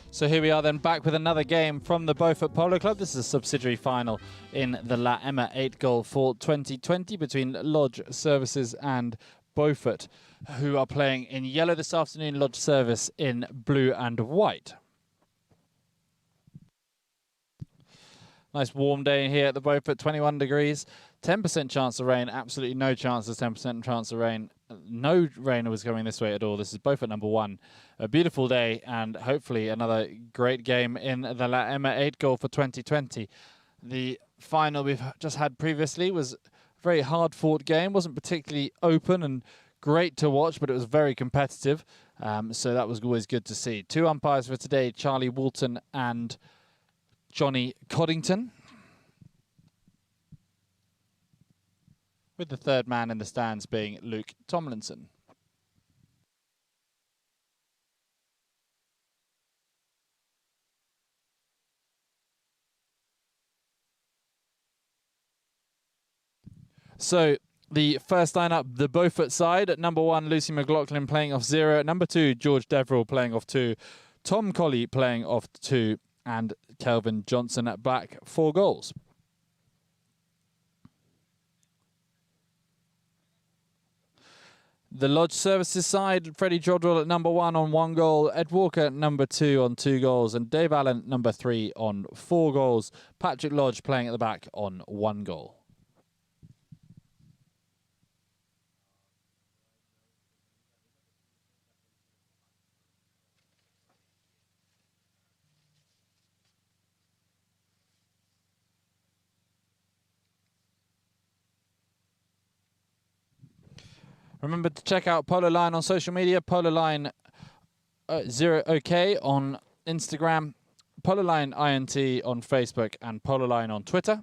So here we are then back with another game from the Beaufort Polo Club. This is a subsidiary final in the La Ema 8-goal for 2020 between Lodge Services and Beaufort, who are playing in yellow this afternoon, Lodge Service in blue and white. Nice warm day here at the Beaufort, 21 degrees, 10% chance of rain, absolutely no chance, 10% chance of rain. No rain was coming this way at all. This is Beaufort number 1. A beautiful day and hopefully another great game in the La Ema 8-goal for 2020. The final we've just had previously was a very hard-fought game. Wasn't particularly open and great to watch, but it was very competitive. So that was always good to see. 2 umpires for today, Charlie Woolton and Johnny Coddington, with the third man in the stands being Luke Tomlinson. So the first lineup, the Beaufort side, at number 1, Lucy McLaughlin playing off 0. At number 2, George Deverill playing off 2. Tom Colley playing off 2. And Kelvin Johnson at back, 4 goals. The Lodge Services side, Freddie Jodrell at number 1 on 1 goal, Ed Walker at number 2 on 2 goals, and Dave Allen number 3 on 4 goals. Patrick Lodge playing at the back on 1 goal. Remember to check out Polo Line on social media, Polo Line 0OK on Instagram, Polo Line INT on Facebook, and Polo Line on Twitter.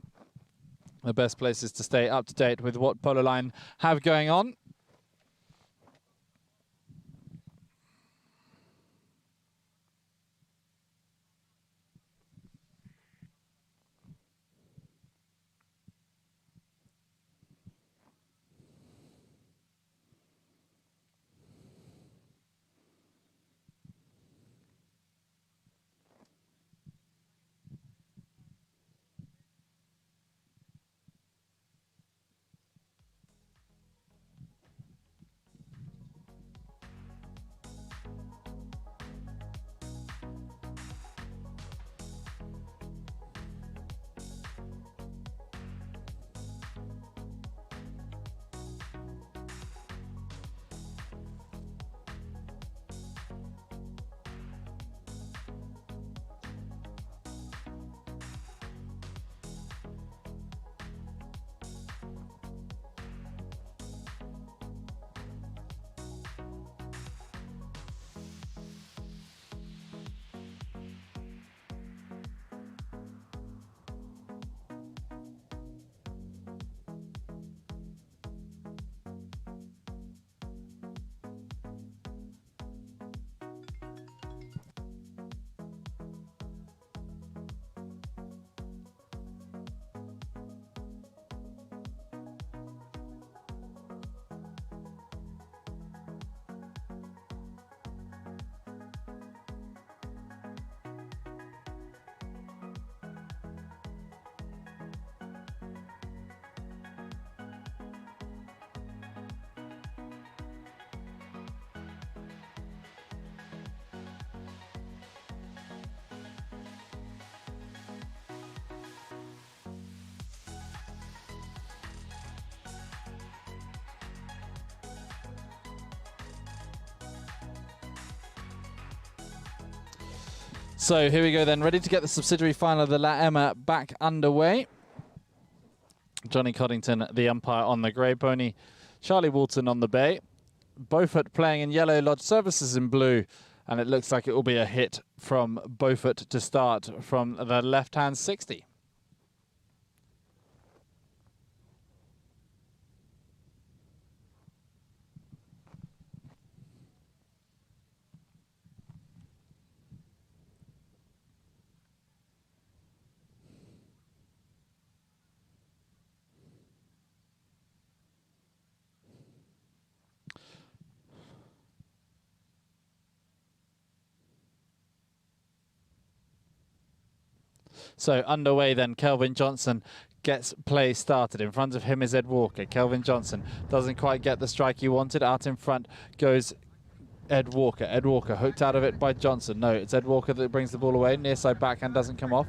The best places to stay up to date with what Polo Line have going on. So here we go then, ready to get the subsidiary final of the La Ema back underway. Johnny Coddington, the umpire on the grey pony. Charlie Woolton on the bay. Beaufort playing in yellow, Lodge Services in blue. And it looks like it will be a hit from Beaufort to start from the left-hand 60. So underway then, Kelvin Johnson gets play started. In front of him is Ed Walker. Kelvin Johnson doesn't quite get the strike he wanted. Out in front goes Ed Walker. Ed Walker hooked out of it by Johnson. No, it's Ed Walker that brings the ball away. Near side backhand doesn't come off.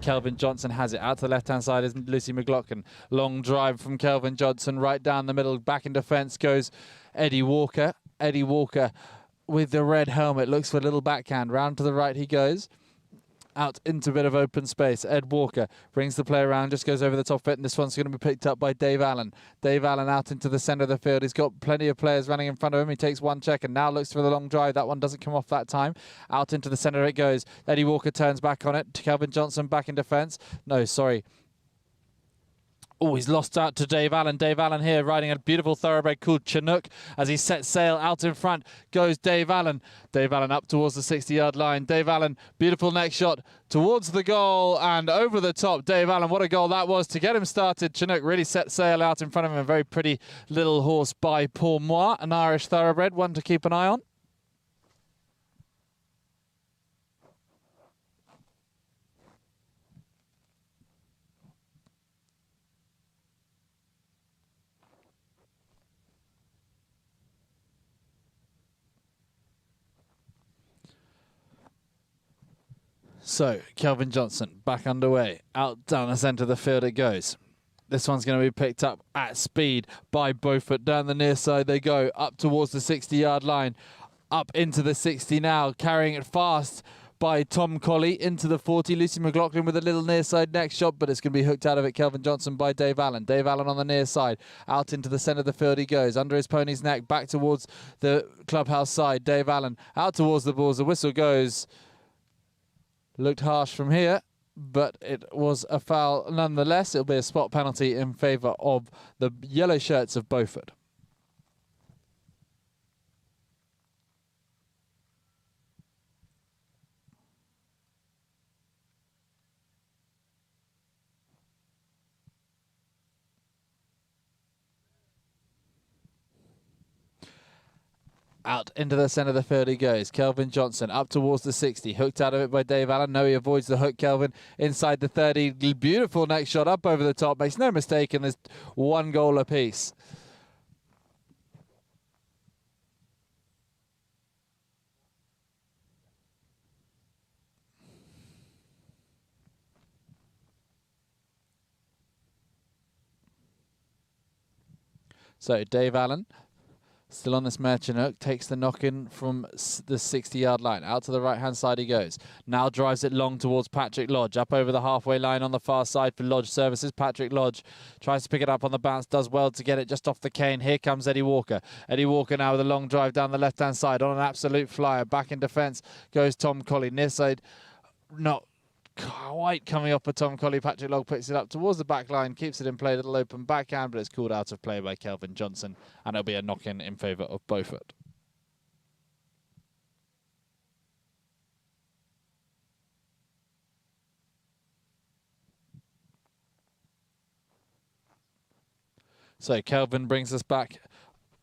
Kelvin Johnson has it. Out to the left-hand side is Lucy McLaughlin. Long drive from Kelvin Johnson. Right down the middle. Back in defence goes Eddie Walker. Eddie Walker with the red helmet looks for a little backhand. Round to the right he goes. Out into a bit of open space. Ed Walker brings the play around, just goes over the top of it, and this one's going to be picked up by Dave Allen. Dave Allen out into the centre of the field. He's got plenty of players running in front of him. He takes one check and now looks for the long drive. That one doesn't come off that time. Out into the centre it goes. Eddie Walker turns back on it. Kelvin Johnson back in defence. No, sorry. Oh, he's lost out to Dave Allen. Dave Allen here riding a beautiful thoroughbred called Chinook. As he sets sail out in front goes Dave Allen. Dave Allen up towards the 60-yard line. Dave Allen, beautiful next shot towards the goal and over the top. Dave Allen, what a goal that was to get him started. Chinook really set sail out in front of him. A very pretty little horse by Pour Moi, an Irish thoroughbred, one to keep an eye on. So, Kelvin Johnson back underway. Out down the centre of the field it goes. This one's going to be picked up at speed by Beaufort. Down the near side they go, up towards the 60-yard line. Up into the 60 now, carrying it fast by Tom Colley into the 40. Lucy McLaughlin with a little near side next shot, but it's going to be hooked out of it, Kelvin Johnson, by Dave Allen. Dave Allen on the near side. Out into the centre of the field he goes. Under his pony's neck, back towards the clubhouse side. Dave Allen out towards the balls. The whistle goes. Looked harsh from here, but it was a foul nonetheless. It'll be a spot penalty in favour of the yellow shirts of Beaufort. Out into the centre of the field he goes. Kelvin Johnson up towards the 60. Hooked out of it by Dave Allen. No, he avoids the hook, Kelvin. Inside the 30. Beautiful next shot up over the top. Makes no mistake, and there's one goal apiece. So, Dave Allen, still on this mare Chinook, takes the knock-in from the 60-yard line. Out to the right-hand side he goes. Now drives it long towards Patrick Lodge. Up over the halfway line on the far side for Lodge Services. Patrick Lodge tries to pick it up on the bounce, does well to get it just off the cane. Here comes Eddie Walker. Eddie Walker now with a long drive down the left-hand side on an absolute flyer. Back in defence goes Tom Colley. Near side, not quite coming up with Tom Colley. Patrick Lodge picks it up towards the back line, keeps it in play, little open backhand, but it's called out of play by Kelvin Johnson, and it'll be a knock-in in favour of Beaufort. So Kelvin brings us back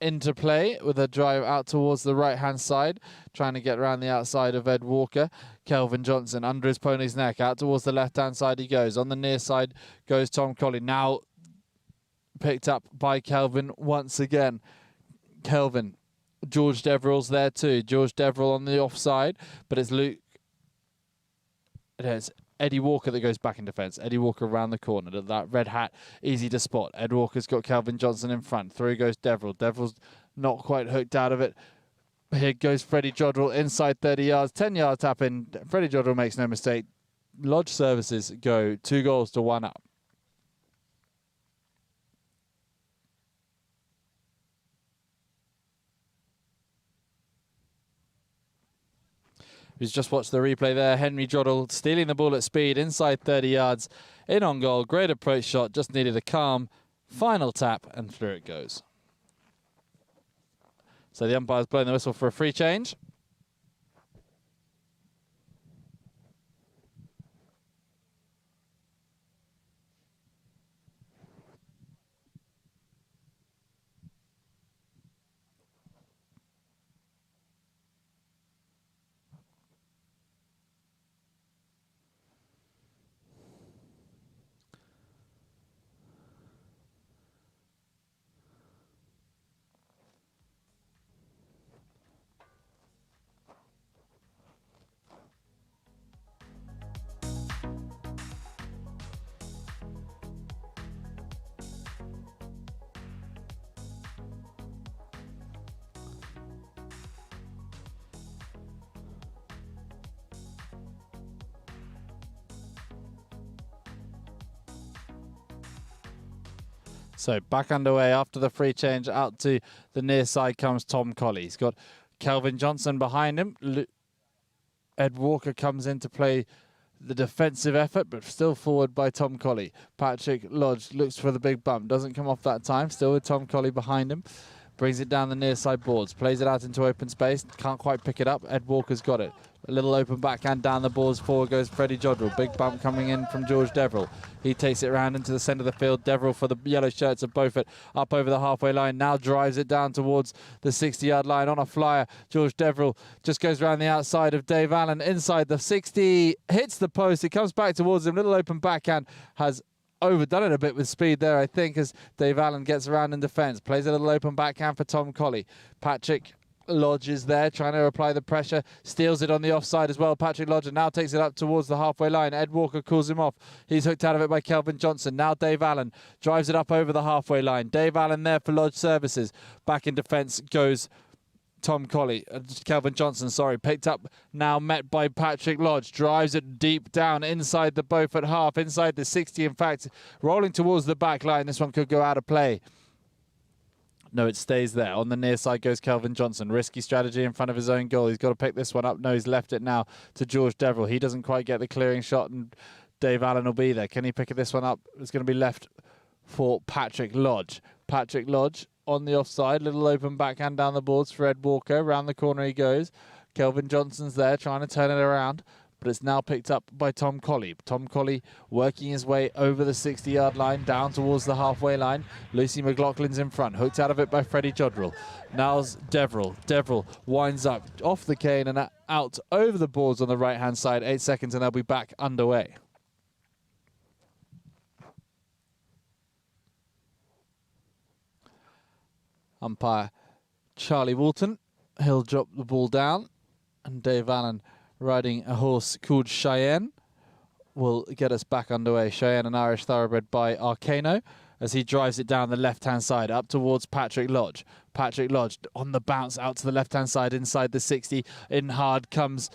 into play with a drive out towards the right-hand side, trying to get around the outside of Ed Walker. Kelvin Johnson under his pony's neck, out towards the left-hand side he goes. On the near side goes Tom Colley. Now picked up by Kelvin once again. Kelvin. George Deverell's there too. George Deverell on the offside, but it's Luke. It is Eddie Walker that goes back in defence. Eddie Walker around the corner. That red hat, easy to spot. Ed Walker's got Kelvin Johnson in front. Through goes Deverell. Deverell's not quite hooked out of it. Here goes Freddie Jodrell inside 30 yards. 10-yard tap in. Freddie Jodrell makes no mistake. Lodge Services go 2 goals to 1 up. Who's just watched the replay there. Henry Jodrell stealing the ball at speed inside 30 yards. In on goal. Great approach shot. Just needed a calm final tap and through it goes. So the umpire's blowing the whistle for a free change. So back underway after the free change. Out to the near side comes Tom Colley. He's got Kelvin Johnson behind him. Ed Walker comes in to play the defensive effort, but still forward by Tom Colley. Patrick Lodge looks for the big bump. Doesn't come off that time. Still with Tom Colley behind him. Brings it down the near side boards. Plays it out into open space. Can't quite pick it up. Ed Walker's got it. A little open backhand down the boards. Forward goes Freddie Jodrell. Big bump coming in from George Deverill. He takes it around into the centre of the field. Deverill for the yellow shirts of Beaufort. Up over the halfway line. Now drives it down towards the 60-yard line on a flyer. George Deverill just goes around the outside of Dave Allen. Inside the 60. Hits the post. It comes back towards him. Little open backhand. Has overdone it a bit with speed there, I think, as Dave Allen gets around in defence. Plays a little open backhand for Tom Colley. Patrick Lodge is there trying to apply the pressure. Steals it on the offside as well. Patrick Lodge now takes it up towards the halfway line. Ed Walker calls him off. He's hooked out of it by Kelvin Johnson. Now Dave Allen drives it up over the halfway line. Dave Allen there for Lodge services. Back in defence goes Tom Colley, Kelvin Johnson, sorry, picked up, now met by Patrick Lodge, drives it deep down inside the Beaufort half, inside the 60, in fact, rolling towards the back line. This one could go out of play. No, it stays there. On the near side goes Kelvin Johnson. Risky strategy in front of his own goal. He's got to pick this one up. No, he's left it now to George Deverill. He doesn't quite get the clearing shot, and Dave Allen will be there. Can he pick this one up? It's going to be left for Patrick Lodge. Patrick Lodge on the offside, little open backhand down the boards for Ed Walker. Round the corner he goes. Kelvin Johnson's there trying to turn it around, but it's now picked up by Tom Colley. Tom Colley working his way over the 60-yard line, down towards the halfway line. Lucy McLaughlin's in front, hooked out of it by Freddie Jodrell. Now's Deverill. Deverill winds up off the cane and out over the boards on the right-hand side. 8 seconds and they'll be back underway. Umpire Charlie Walton, he'll drop the ball down, and Dave Allen, riding a horse called Cheyenne, will get us back underway. Cheyenne, an Irish thoroughbred by Arcano, as he drives it down the left-hand side up towards Patrick Lodge. Patrick Lodge on the bounce out to the left-hand side inside the 60. In hard comes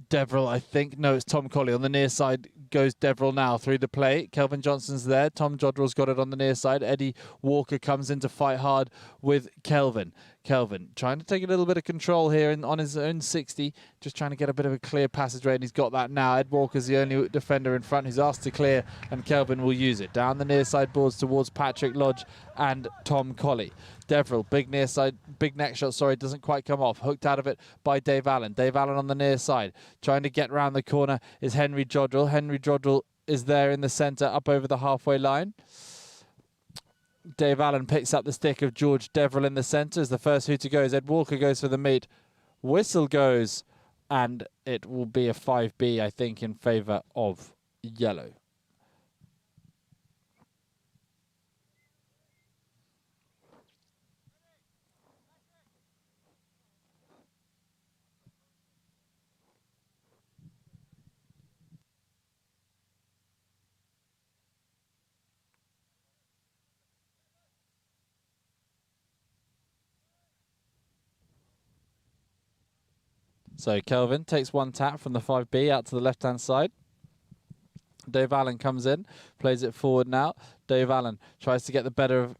Deverill, I think. No, it's Tom Colley. On the near side goes Deverill now through the play. Kelvin Johnson's there. Tom Jodrell's got it on the near side. Eddie Walker comes in to fight hard with Kelvin. Kelvin trying to take a little bit of control here on his own 60, just trying to get a bit of a clear passageway, and he's got that now. Ed Walker's the only defender in front who's asked to clear, and Kelvin will use it. Down the near side boards towards Patrick Lodge and Tom Colley. Deverill, big near side, big neck shot, sorry, doesn't quite come off. Hooked out of it by Dave Allen. Dave Allen on the near side. Trying to get round the corner is Henry Jodrell. Henry Jodrell is there in the centre, up over the halfway line. Dave Allen picks up the stick of George Deverill in the centre as the first hooter goes. Ed Walker goes for the meet. Whistle goes, and it will be a 5B, I think, in favour of yellow. So Kelvin takes one tap from the 5B out to the left-hand side. Dave Allen comes in, plays it forward now. Dave Allen tries to get the better of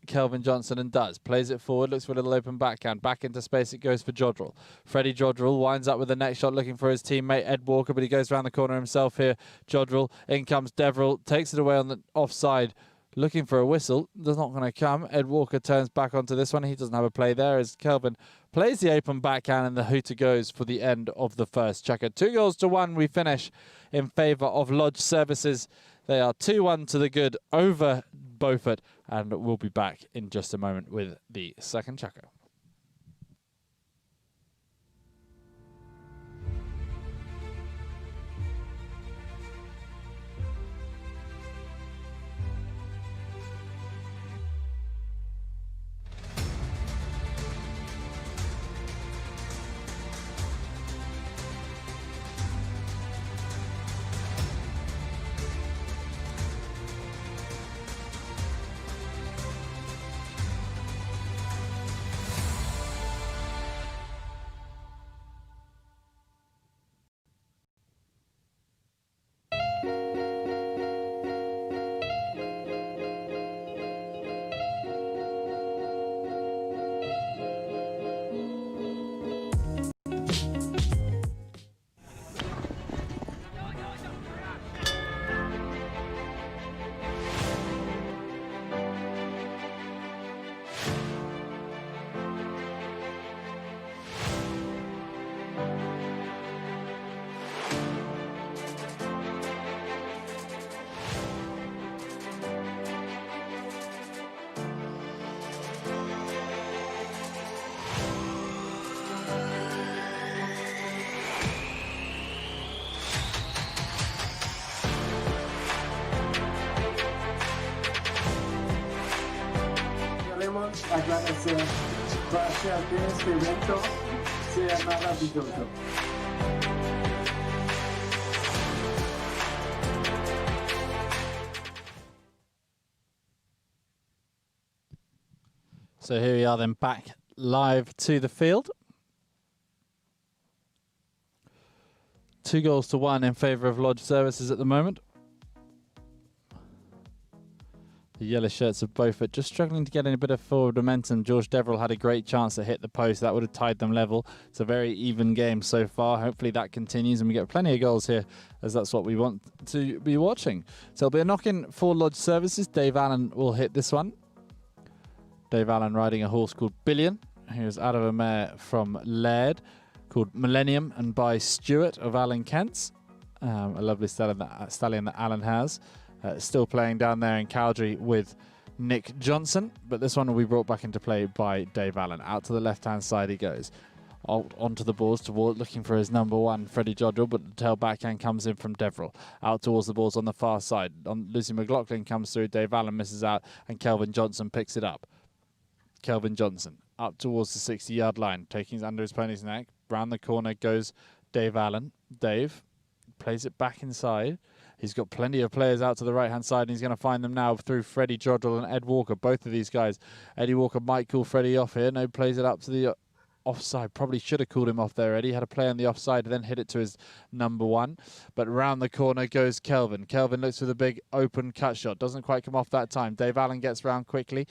Kelvin Johnson and does. Plays it forward, looks for a little open backhand. Back into space it goes for Jodrell. Freddie Jodrell winds up with the next shot looking for his teammate Ed Walker, but he goes around the corner himself here. Jodrell, in comes Deverill, takes it away on the offside. Looking for a whistle, there's not going to come. Ed Walker turns back onto this one. He doesn't have a play there as Kelvin plays the open backhand, and the hooter goes for the end of the first checker. 2-1 we finish in favour of Lodge Services. They are 2-1 to the good over Beaufort, and we'll be back in just a moment with the second checker. gracias de este evento sea maravilloso. So here we are then back live to the field. 2-1 in favour of Lodge Services at the moment. The yellow shirts of Beaufort just struggling to get in a bit of forward momentum. George Deverell had a great chance to hit the post. That would have tied them level. It's a very even game so far. Hopefully that continues and we get plenty of goals here, as that's what we want to be watching. So it'll be a knock-in for Lodge Services. Dave Allen will hit this one. Dave Allen riding a horse called Billion, who's out of a mare from Laird called Millennium and by Stewart of Alan Kent's. A lovely stallion that Alan has. Still playing down there in Cowdrey with Nick Johnson, but this one will be brought back into play by Dave Allen. Out to the left-hand side he goes. Onto the boards, looking for his number one, Freddie Jodrell, but the tail backhand comes in from Deverell. Out towards the boards on the far side. Lucy McLaughlin comes through, Dave Allen misses out, and Kelvin Johnson picks it up. Kelvin Johnson up towards the 60-yard line, taking it under his pony's neck. Round the corner goes Dave Allen. Dave plays it back inside. He's got plenty of players out to the right-hand side, and he's going to find them now through Freddie Jodrell and Ed Walker. Both of these guys. Eddie Walker might call Freddie off here. No, plays it up to the offside. Probably should have called him off there, Eddie. Had a play on the offside, then hit it to his number one. But round the corner goes Kelvin. Kelvin looks for the big open cut shot. Doesn't quite come off that time. Dave Allen gets round quickly.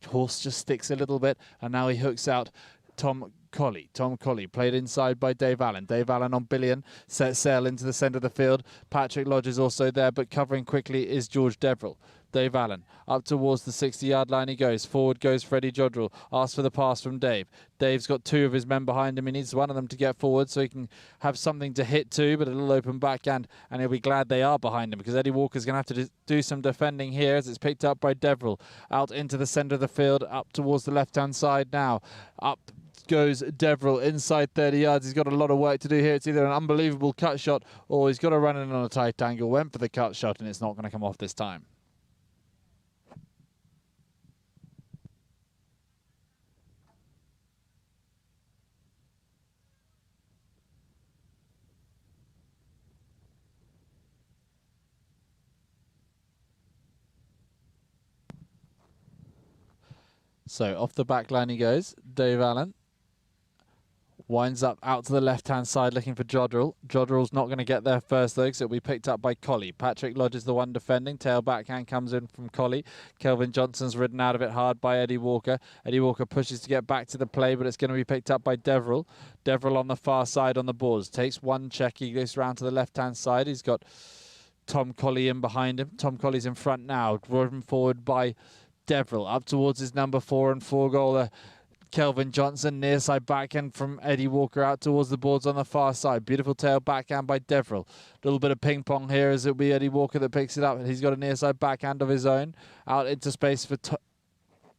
Horse just sticks a little bit, and now he hooks out Tom Colley. Tom Colley played inside by Dave Allen. Dave Allen on Billion, set sail into the centre of the field. Patrick Lodge is also there, but covering quickly is George Deverell. Dave Allen up towards the 60-yard line he goes. Forward goes Freddie Jodrell. Asks for the pass from Dave. Dave's got two of his men behind him. He needs one of them to get forward so he can have something to hit to, but a little open backhand, and he'll be glad they are behind him because Eddie Walker's going to have to do some defending here as it's picked up by Deverell. Out into the centre of the field, up towards the left-hand side now. Up goes Deverell inside 30 yards. He's got a lot of work to do here. It's either an unbelievable cut shot or he's got to run in on a tight angle. Went for the cut shot and it's not going to come off this time. So off the back line he goes. Dave Allen winds up out to the left-hand side looking for Jodrell. Jodrell's not going to get there first though, so it'll be picked up by Colley. Patrick Lodge is the one defending. Tail backhand comes in from Colley. Kelvin Johnson's ridden out of it hard by Eddie Walker. Eddie Walker pushes to get back to the play, but it's going to be picked up by Deverell. Deverell on the far side on the boards. Takes one check. He goes round to the left-hand side. He's got Tom Colley in behind him. Tom Colley's in front now, driven forward by Deverell. Up towards his number 4 and 4 goaler, Kelvin Johnson. Near side backhand from Eddie Walker out towards the boards on the far side. Beautiful tail backhand by Deverell. A little bit of ping pong here as it'll be Eddie Walker that picks it up. He's got a near side backhand of his own. Out into space for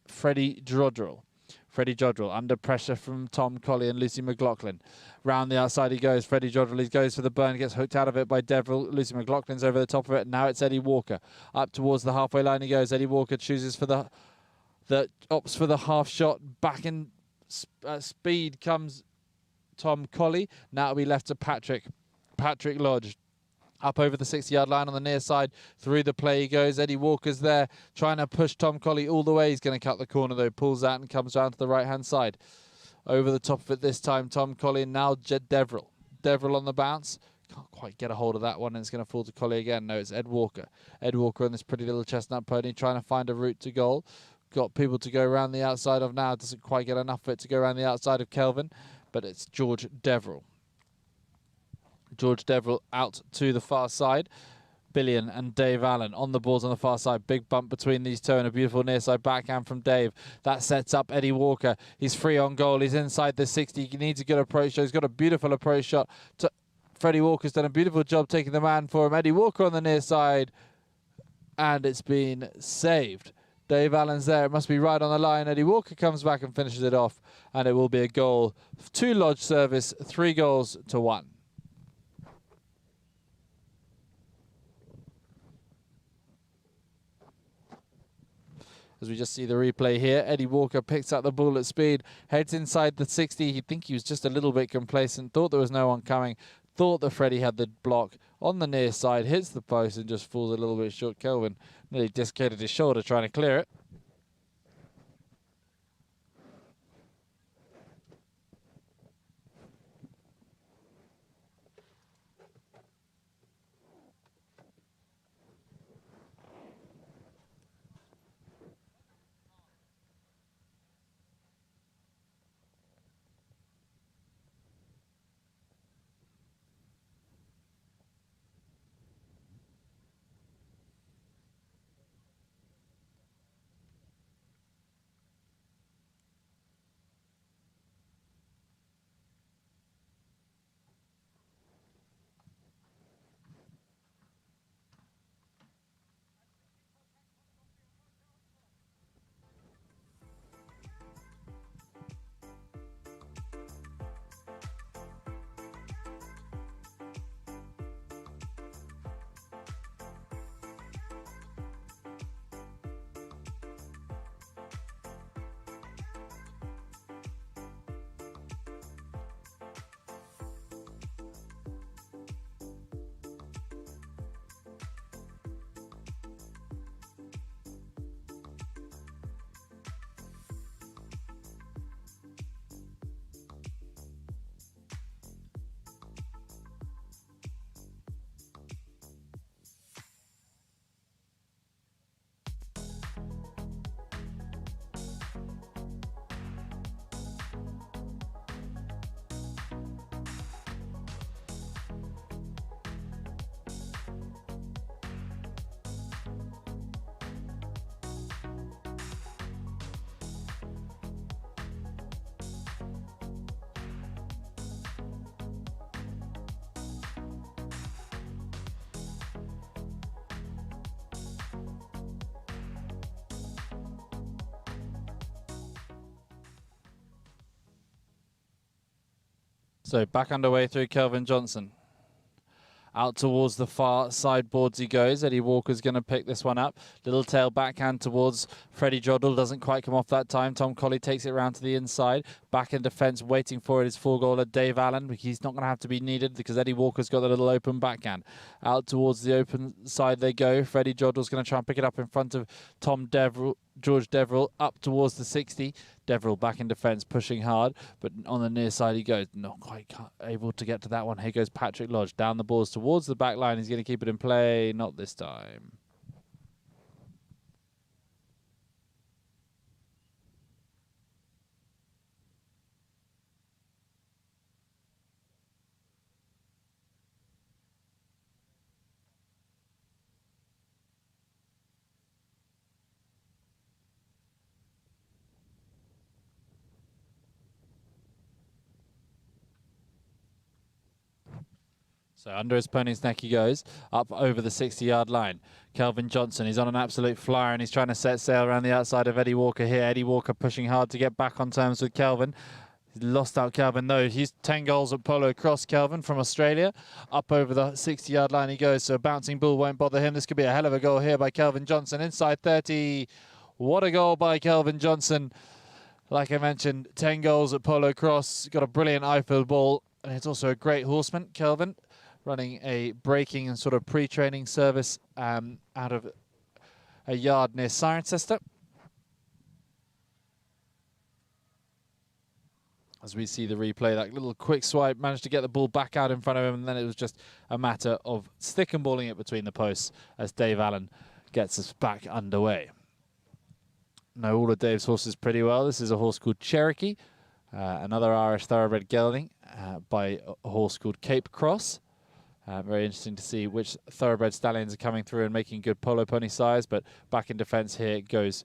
Freddie Jodrell. Freddie Jodrell under pressure from Tom Colley and Lucy McLaughlin. Round the outside he goes. Freddie Jodrell, he goes for the burn, gets hooked out of it by Deverell. Lucy McLaughlin's over the top of it. Now it's Eddie Walker. Up towards the halfway line he goes. Eddie Walker chooses for the opts for the half shot. Back in speed comes Tom Colley. Now it'll be left to Patrick Lodge. Up over the 60-yard line on the near side. Through the play he goes. Eddie Walker's there trying to push Tom Colley all the way. He's going to cut the corner though. Pulls out and comes round to the right-hand side. Over the top of it this time, Tom Colley, and now Deverell. Deverell on the bounce. Can't quite get a hold of that one, and it's going to fall to Colley again. No, it's Ed Walker. Ed Walker on this pretty little chestnut pony trying to find a route to goal. Got people to go around the outside of now. Doesn't quite get enough of it to go around the outside of Kelvin, but it's George Deverell. George Deverell out to the far side. Billion and Dave Allen on the balls on the far side. Big bump between these two and a beautiful near side backhand from Dave. That sets up Eddie Walker. He's free on goal. He's inside the 60. He needs a good approach shot. He's got a beautiful approach shot. Freddie Walker's done a beautiful job taking the man for him. Eddie Walker on the near side. And it's been saved. Dave Allen's there. It must be right on the line. Eddie Walker comes back and finishes it off. And it will be a goal to Lodge Service. 3-1. as we just see the replay here. Eddie Walker picks up the ball at speed, heads inside the 60. He'd think he was just a little bit complacent, thought there was no one coming, thought that Freddie had the block on the near side, hits the post and just falls a little bit short. Kelvin nearly dislocated his shoulder trying to clear it. So back underway through Kelvin Johnson. Out towards the far sideboards he goes. Eddie Walker's going to pick this one up. Little tail backhand towards Freddie Joddle. Doesn't quite come off that time. Tom Colley takes it round to the inside. Back in defence, waiting for it is four-goaler Dave Allen. He's not going to have to be needed because Eddie Walker's got the little open backhand. Out towards the open side they go. Freddie Joddle's going to try and pick it up in front of George Deverill up towards the 60. Deverill back in defence, pushing hard, but on the near side he goes. Not quite able to get to that one. Here goes Patrick Lodge. Down the balls towards the back line. He's going to keep it in play. Not this time. So under his pony's neck he goes, up over the 60-yard line. Kelvin Johnson, he's on an absolute flyer and he's trying to set sail around the outside of Eddie Walker here. Eddie Walker pushing hard to get back on terms with Kelvin. He's lost out Kelvin though. He's 10 goals at polo cross, Kelvin from Australia. Up over the 60-yard line he goes, so a bouncing ball won't bother him. This could be a hell of a goal here by Kelvin Johnson. Inside 30. What a goal by Kelvin Johnson. Like I mentioned, 10 goals at polo cross. Got a brilliant eye-field ball. And it's also a great horseman, Kelvin. Running a braking and sort of pre-training service out of a yard near Cirencester. As we see the replay, that little quick swipe managed to get the ball back out in front of him, and then it was just a matter of stick and balling it between the posts as Dave Allen gets us back underway. Know all of Dave's horses pretty well. This is a horse called Cherokee, another Irish thoroughbred gelding by a horse called Cape Cross. Very interesting to see which thoroughbred stallions are coming through and making good polo pony size. But back in defence here goes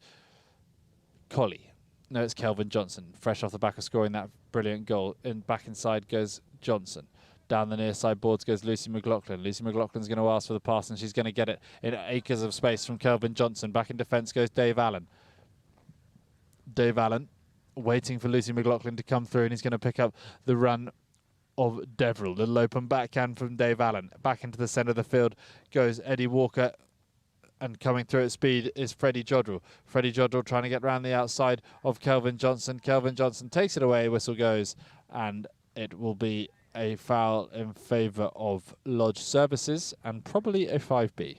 Colley. No, it's Kelvin Johnson, fresh off the back of scoring that brilliant goal. And back inside goes Johnson. Down the near side boards goes Lucy McLaughlin. Lucy McLaughlin's going to ask for the pass, and she's going to get it in acres of space from Kelvin Johnson. Back in defence goes Dave Allen. Dave Allen waiting for Lucy McLaughlin to come through, and he's going to pick up the run of Deverill. Little open backhand from Dave Allen. Back into the centre of the field goes Eddie Walker. and coming through at speed is Freddie Jodrell. Freddie Jodrell trying to get around the outside of Kelvin Johnson. Kelvin Johnson takes it away, whistle goes, and it will be a foul in favour of Lodge Services and probably a 5B.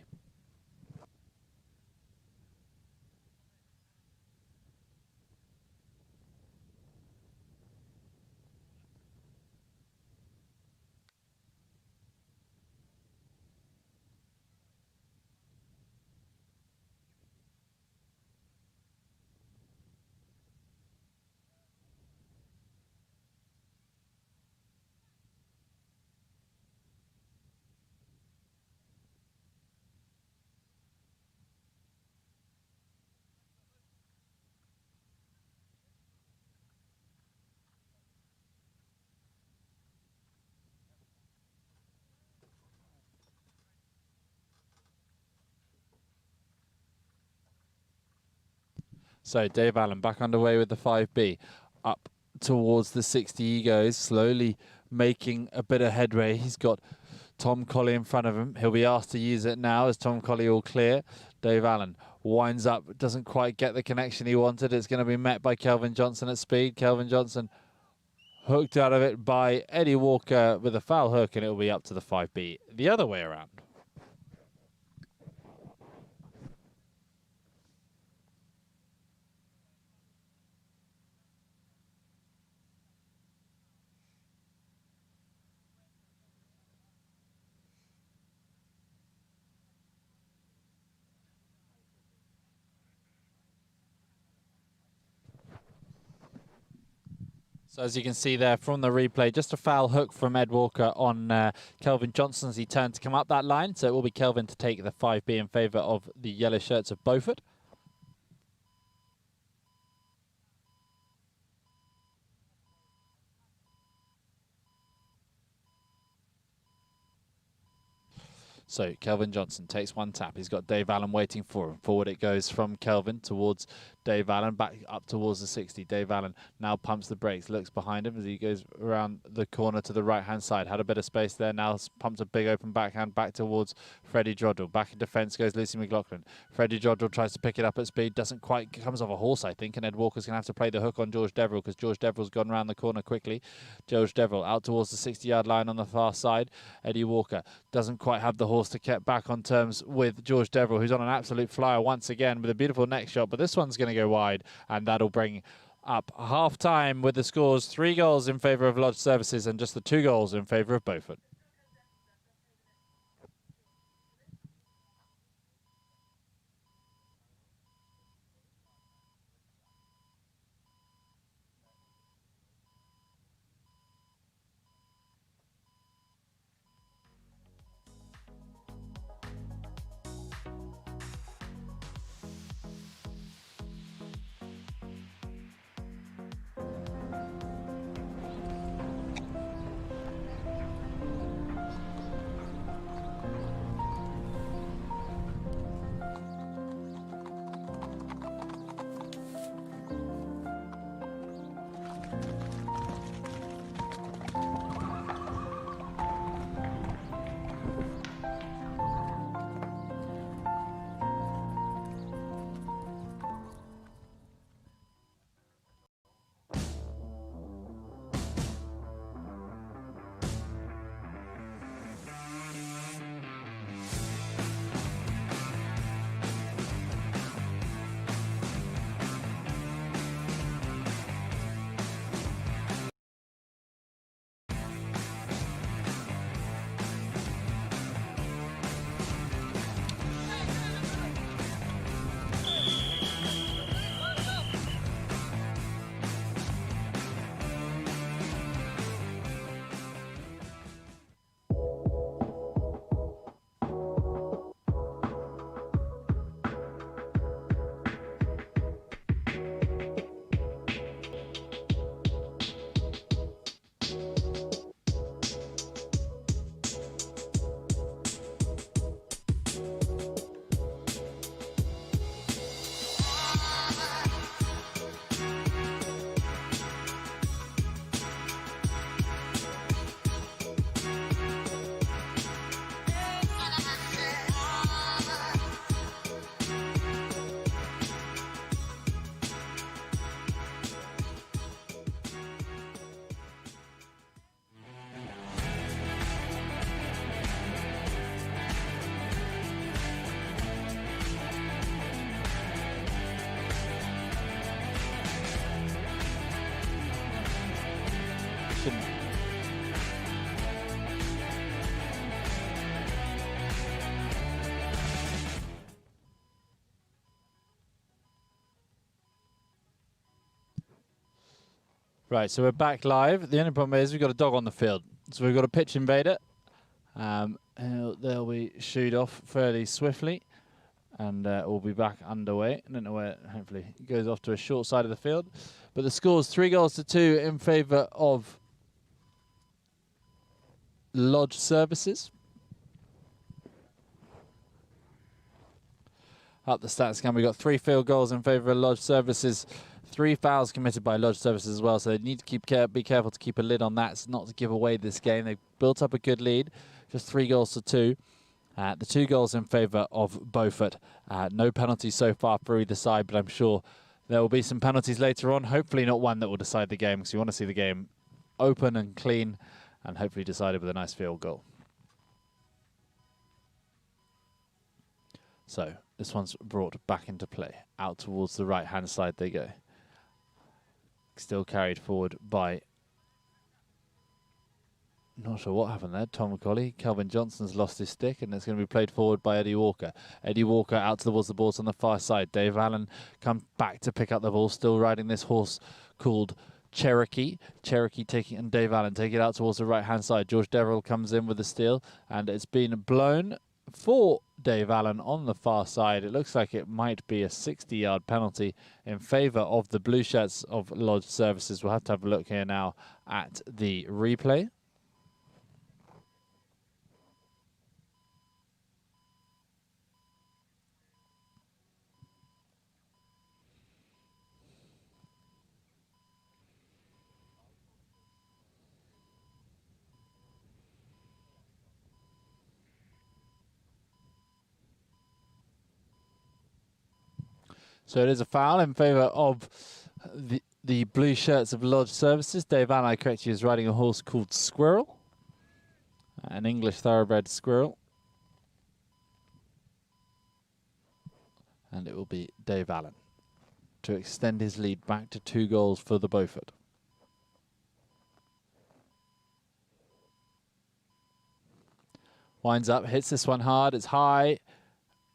So Dave Allen back underway with the 5B. Up towards the 60 he goes, slowly making a bit of headway. He's got Tom Colley in front of him. He'll be asked to use it now as Tom Colley all clear. Dave Allen winds up, doesn't quite get the connection he wanted. It's going to be met by Kelvin Johnson at speed. Kelvin Johnson hooked out of it by Eddie Walker with a foul hook, and it'll be up to the 5B the other way around. So as you can see there from the replay, just a foul hook from Ed Walker on Kelvin Johnson as he turned to come up that line. So it will be Kelvin to take the 5B in favour of the yellow shirts of Beaufort. So Kelvin Johnson takes one tap. He's got Dave Allen waiting for him. Forward it goes from Kelvin towards Dave Allen, back up towards the 60. Dave Allen now pumps the brakes, looks behind him as he goes around the corner to the right-hand side. Had a bit of space there, now pumps a big open backhand back towards Freddie Jodrell. Back in defence goes Lucy McLaughlin. Freddie Jodrell tries to pick it up at speed, doesn't quite, comes off a horse, I think, and Ed Walker's going to have to play the hook on George Deverell because George Deverell's gone around the corner quickly. George Deverell out towards the 60-yard line on the far side. Eddie Walker doesn't quite have the horse to get back on terms with George Deverell, who's on an absolute flyer once again with a beautiful neck shot, but this one's going to go wide, and that'll bring up half-time with the scores 3 goals in favour of Lodge Services and just the 2 goals in favour of Beaufort. Right, so we're back live. The only problem is we've got a dog on the field. So we've got a pitch invader. They'll be shooed off fairly swiftly. And we'll be back underway. I don't know where, hopefully, it goes off to a short side of the field. But the score's 3-2 in favour of Lodge Services. Up the stats can we've got 3 field goals in favour of Lodge Services, 3 fouls committed by Lodge Services as well. So they need to be careful to keep a lid on that, so not to give away this game. They've built up a good lead, just 3-2. The 2 goals in favour of Beaufort. No penalties so far for either side, but I'm sure there will be some penalties later on. Hopefully not one that will decide the game, because you want to see the game open and clean and hopefully decided with a nice field goal. So this one's brought back into play. Out towards the right-hand side they go. Still carried forward by... Not sure what happened there. Tom Colley. Kelvin Johnson's lost his stick, and it's going to be played forward by Eddie Walker. Eddie Walker out towards the balls on the far side. Dave Allen comes back to pick up the ball, still riding this horse called Cherokee. Cherokee taking, and Dave Allen take it out towards the right-hand side. George Deverell comes in with the steal, and it's been blown for Dave Allen on the far side. It looks like it might be a 60-yard penalty in favour of the blue shirts of Lodge Services. We'll have to have a look here now at the replay. So it is a foul in favour of the blue shirts of Lodge Services. Dave Allen, I correct you, is riding a horse called Squirrel, an English thoroughbred squirrel. And it will be Dave Allen to extend his lead back to 2 goals for the Beaufort. Winds up, hits this one hard, it's high.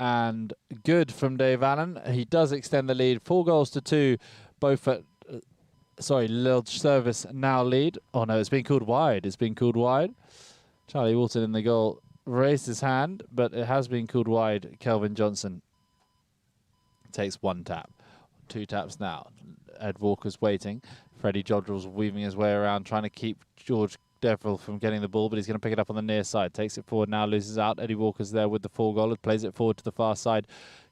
And good from Dave Allen. He does extend the lead. 4-2. Beaufort, Lodge Service now lead. Oh no, it's been called wide. It's been called wide. Charlie Walton in the goal raised his hand, but it has been called wide. Kelvin Johnson takes 1 tap. 2 taps now. Ed Walker's waiting. Freddie Jodrell's weaving his way around, trying to keep George Deverell from getting the ball, but he's going to pick it up on the near side. Takes it forward now, loses out. Eddie Walker's there with the 4-goaler, plays it forward to the far side.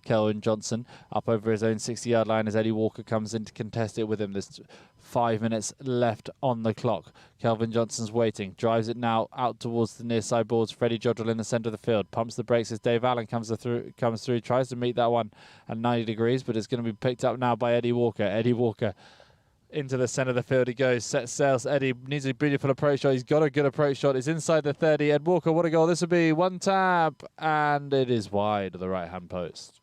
Kelvin Johnson up over his own 60-yard line as Eddie Walker comes in to contest it with him. There's 5 minutes left on the clock. Kelvin Johnson's waiting, drives it now out towards the near side boards. Freddie Jodrell in the centre of the field, pumps the brakes as Dave Allen comes through, tries to meet that one at 90 degrees, but it's going to be picked up now by Eddie Walker. Eddie Walker into the centre of the field he goes, sets sails. Eddie needs a beautiful approach shot. He's got a good approach shot. It's inside the 30. Ed Walker, what a goal this would be. 1 tap, and it is wide of the right-hand post.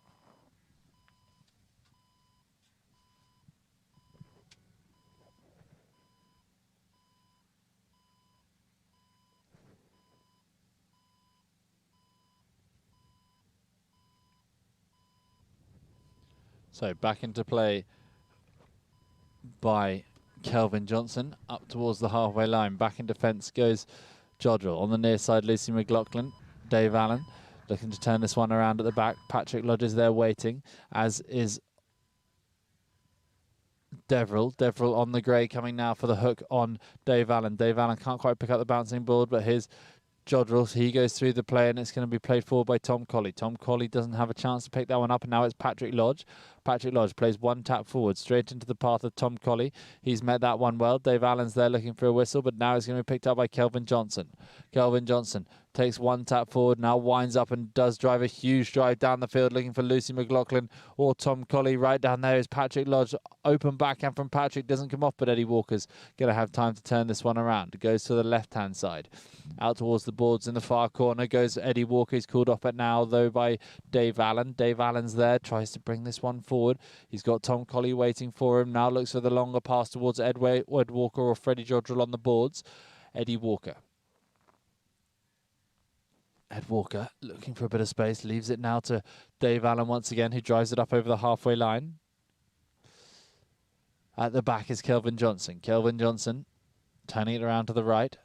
So back into play by Kelvin Johnson up towards the halfway line. Back in defence goes Jodrell. On the near side, Lucy McLaughlin. Dave Allen looking to turn this one around at the back. Patrick Lodge is there waiting, as is Deverell. Deverell on the grey, coming now for the hook on Dave Allen. Dave Allen can't quite pick up the bouncing board, but here's Jodrell. He goes through the play, and it's going to be played forward by Tom Colley. Tom Colley doesn't have a chance to pick that one up, and now it's Patrick Lodge. Patrick Lodge plays 1 tap forward, straight into the path of Tom Colley. He's met that one well. Dave Allen's there looking for a whistle, but now it's going to be picked up by Kelvin Johnson. Kelvin Johnson takes 1 tap forward, now winds up and does drive a huge drive down the field, looking for Lucy McLaughlin or Tom Colley. Right down there is Patrick Lodge. Open backhand from Patrick, doesn't come off, but Eddie Walker's going to have time to turn this one around. It goes to the left-hand side. Out towards the boards in the far corner goes Eddie Walker. He's called off at now, though, by Dave Allen. Dave Allen's there, tries to bring this one forward. He's got Tom Colley waiting for him. Now looks for the longer pass towards Ed Walker or Freddie Jodrell on the boards. Eddie Walker. Ed Walker looking for a bit of space. Leaves it now to Dave Allen once again, who drives it up over the halfway line. At the back is Kelvin Johnson. Kelvin Johnson turning it around to the right.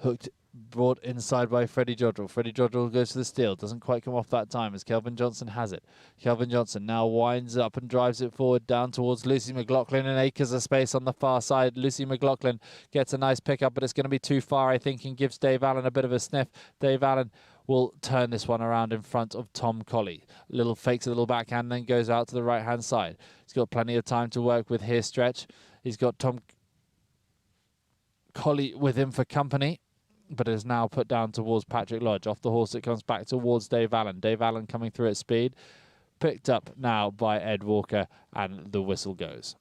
Hooked, brought inside by Freddie Jodrell. Freddie Jodrell goes to the steal. Doesn't quite come off that time as Kelvin Johnson has it. Kelvin Johnson now winds up and drives it forward down towards Lucy McLaughlin, and acres of space on the far side. Lucy McLaughlin gets a nice pickup, but it's going to be too far, I think, and gives Dave Allen a bit of a sniff. Dave Allen will turn this one around in front of Tom Colley. Little fakes a little backhand, then goes out to the right-hand side. He's got plenty of time to work with here, stretch. He's got Tom Colley with him for company, but is now put down towards Patrick Lodge. Off the horse it comes back towards Dave Allen. Dave Allen coming through at speed. Picked up now by Ed Walker, and the whistle goes.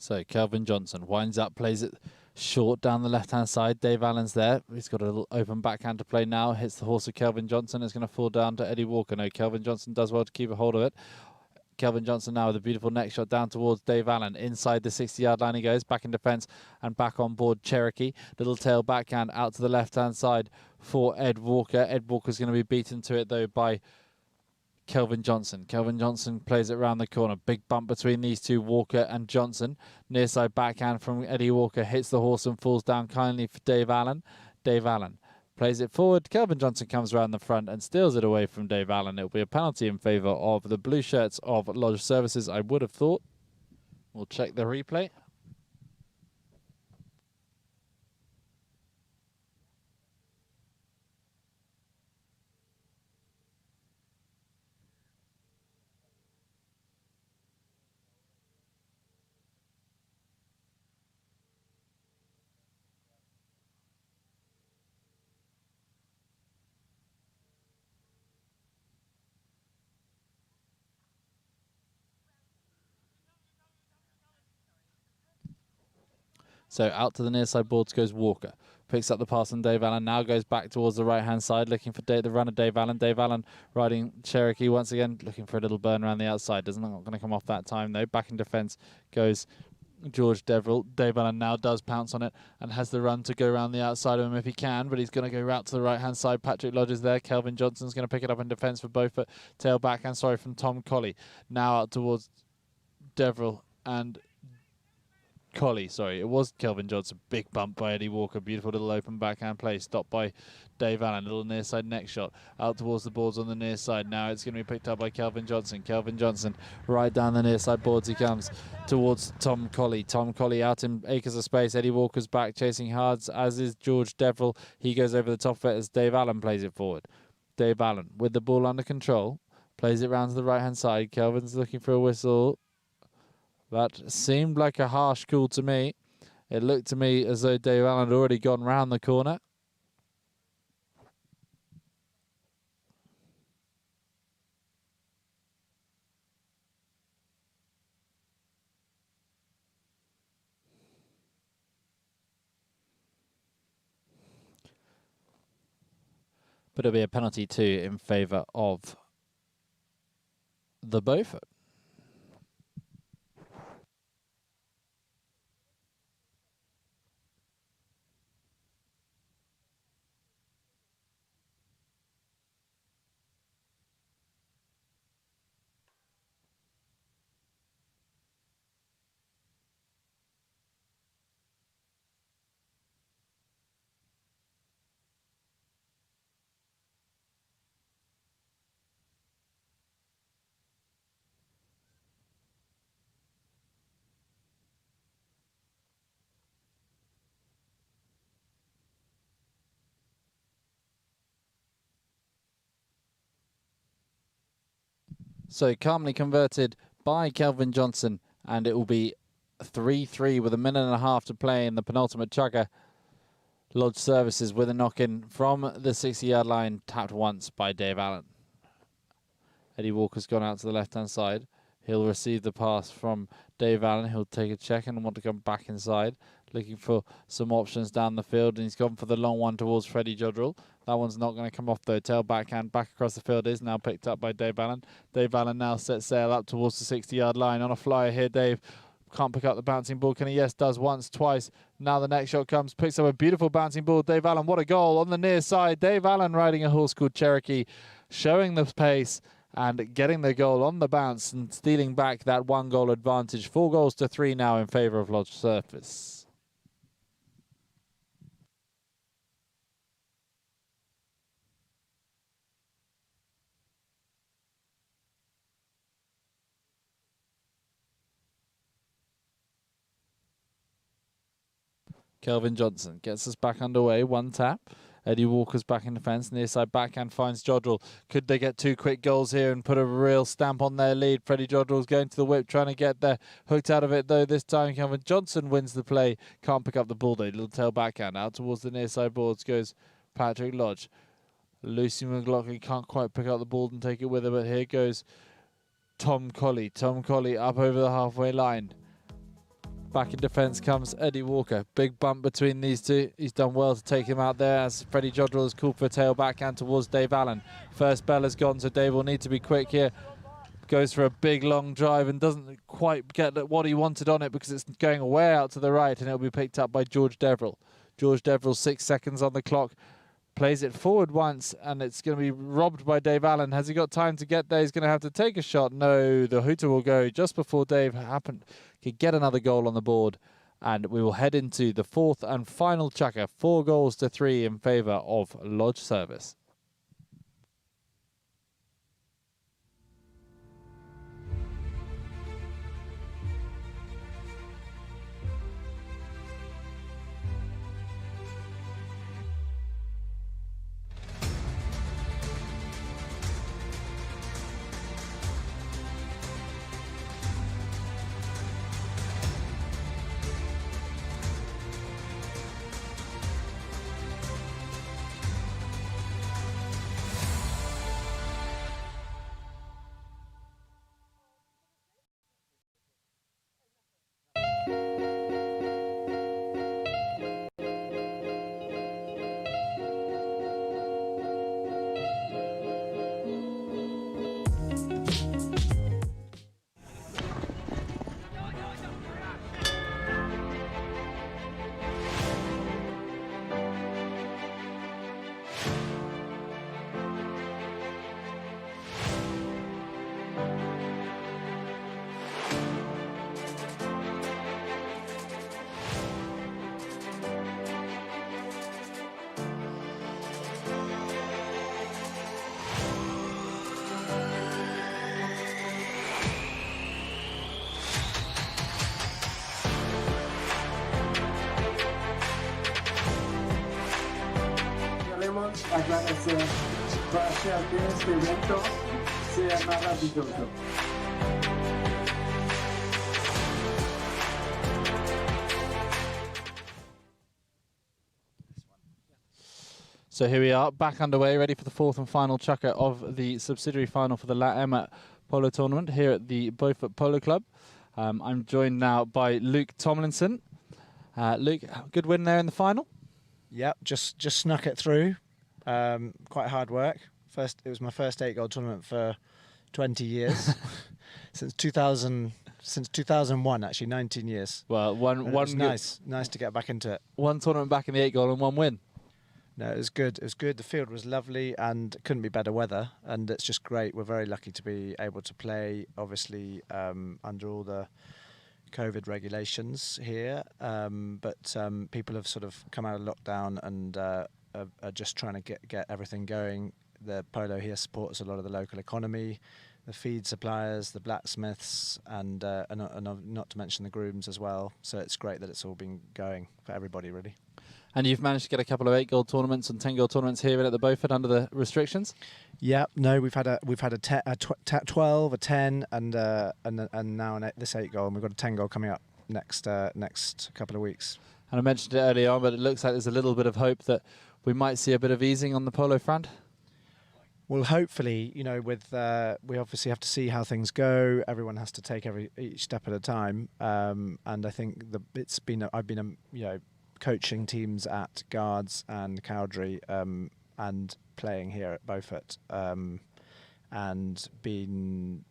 So Kelvin Johnson winds up, plays it short down the left-hand side. Dave Allen's there. He's got a little open backhand to play now. Hits the horse of Kelvin Johnson. It's going to fall down to Eddie Walker. No, Kelvin Johnson does well to keep a hold of it. Kelvin Johnson now with a beautiful neck shot down towards Dave Allen. Inside the 60-yard line he goes. Back in defence and back on board Cherokee. Little tail backhand out to the left-hand side for Ed Walker. Ed Walker's going to be beaten to it, though, by Kelvin Johnson. Kelvin Johnson plays it round the corner. Big bump between these two, Walker and Johnson. Near side backhand from Eddie Walker. Hits the horse and falls down kindly for Dave Allen. Dave Allen plays it forward. Kelvin Johnson comes around the front and steals it away from Dave Allen. It'll be a penalty in favour of the blue shirts of Lodge Services, I would have thought. We'll check the replay. So out to the near side boards goes Walker. Picks up the pass on Dave Allen. Now goes back towards the right-hand side, looking for the runner, Dave Allen. Dave Allen riding Cherokee once again, looking for a little burn around the outside. Not going to come off that time, though. Back in defence goes George Deverill. Dave Allen now does pounce on it and has the run to go around the outside of him if he can, but he's going to go out to the right-hand side. Patrick Lodge is there. Kelvin Johnson's going to pick it up in defence for both, but tail backhand, from Tom Colley. Now out towards Deverill and Colley, sorry, it was Kelvin Johnson. Big bump by Eddie Walker. Beautiful little open backhand play. Stopped by Dave Allen. Little near side neck shot. Out towards the boards on the near side. Now it's going to be picked up by Kelvin Johnson. Kelvin Johnson right down the near side boards he comes towards Tom Colley. Tom Colley out in acres of space. Eddie Walker's back chasing hard, as is George Deverill. He goes over the top of it as Dave Allen plays it forward. Dave Allen with the ball under control. Plays it round to the right hand side. Kelvin's looking for a whistle. That seemed like a harsh call to me. It looked to me as though Dave Allen had already gone round the corner. But it'll be a penalty too in favour of the Beaufort. So calmly converted by Kelvin Johnson, and it will be 3-3 with a minute and a half to play in the penultimate chugger. Lodge Services with a knock-in from the 60-yard line, tapped once by Dave Allen. Eddie Walker's gone out to the left-hand side. He'll receive the pass from Dave Allen. He'll take a check and want to come back inside, looking for some options down the field, and he's gone for the long one towards Freddie Jodrell. That one's not going to come off though. Tail backhand back across the field is now picked up by Dave Allen. Dave Allen now sets sail up towards the 60-yard line. On a flyer here, Dave can't pick up the bouncing ball. Can he? Yes, does once, twice. Now the next shot comes, picks up a beautiful bouncing ball. Dave Allen, what a goal on the near side. Dave Allen riding a horse called Cherokee, showing the pace and getting the goal on the bounce and stealing back that 1-goal advantage. 4-3 now in favour of Lodge Service. Kelvin Johnson gets us back underway. One tap. Eddie Walker's back in defence. Near side backhand finds Jodrell. Could they get 2 quick goals here and put a real stamp on their lead? Freddie Jodrell's going to the whip, trying to get there. Hooked out of it though this time. Kelvin Johnson wins the play. Can't pick up the ball though. Little tail backhand out towards the near side boards goes Patrick Lodge. Lucy McLaughlin can't quite pick up the ball and take it with her, but here goes Tom Colley. Tom Colley up over the halfway line. Back in defence comes Eddie Walker. Big bump between these two. He's done well to take him out there as Freddie Jodrell has called for a tail backhand towards Dave Allen. First bell has gone, so Dave will need to be quick here. Goes for a big long drive and doesn't quite get what he wanted on it because it's going way out to the right, and it'll be picked up by George Deverill. George Deverill, 6 seconds on the clock. Plays it forward once, and it's going to be robbed by Dave Allen. Has he got time to get there? He's going to have to take a shot. No, the hooter will go just before Dave could get another goal on the board. And we will head into the 4th and final chukker. 4-3 in favour of Lodge Service. Agradecer bastante este evento, sea maravilloso. So here we are, back underway, ready for the 4th and final chukker of the subsidiary final for the Ema Polo tournament here at the Beaufort Polo Club. I'm joined now by Luke Tomlinson. Luke, good win there in the final? Yep, just snuck it through. Quite hard work. It was my first 8-goal tournament for 20 years. Since 2001, actually, 19 years. Well, And one it was nice to get back into it. one tournament back in the 8 goal and 1 win. No, it was good. It was good. The field was lovely, and it couldn't be better weather. And it's just great. We're very lucky to be able to play, obviously, under all the COVID regulations here. But people have sort of come out of lockdown and are just trying to get everything going. The polo here supports a lot of the local economy, the feed suppliers, the blacksmiths, and not to mention the grooms as well. So it's great that it's all been going for everybody, really. And you've managed to get a couple of 8 goal tournaments and 10 goal tournaments here at the Beaufort under the restrictions. Yeah, no, we've had a 12, a 10, and now this 8 goal, and we've got a 10 goal coming up next couple of weeks. And I mentioned it earlier on, but it looks like there's a little bit of hope that we might see a bit of easing on the polo front. Well, hopefully, with we obviously have to see how things go. Everyone has to take each step at a time, and I think I've been coaching teams at Guards and Cowdrey, and playing here at Beaufort, and been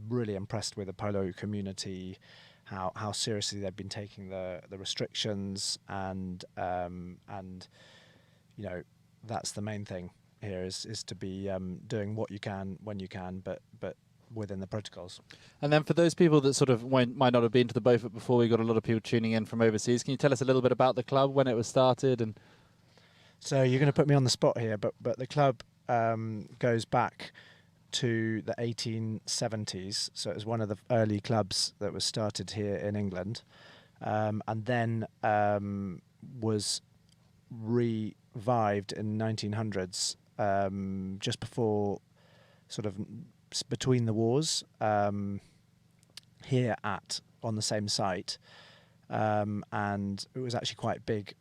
really impressed with the polo community, how seriously they've been taking the restrictions, and that's the main thing here is to be doing what you can when you can, but within the protocols. And then for those people that sort of might not have been to the Beaufort before, we got a lot of people tuning in from overseas. Can you tell us a little bit about the club, when it was started? And so you're going to put me on the spot here, but the club goes back to the 1870s. So it was one of the early clubs that was started here in England, and then was revived in 1900s, just before sort of between the wars, here on the same site, and it was actually quite big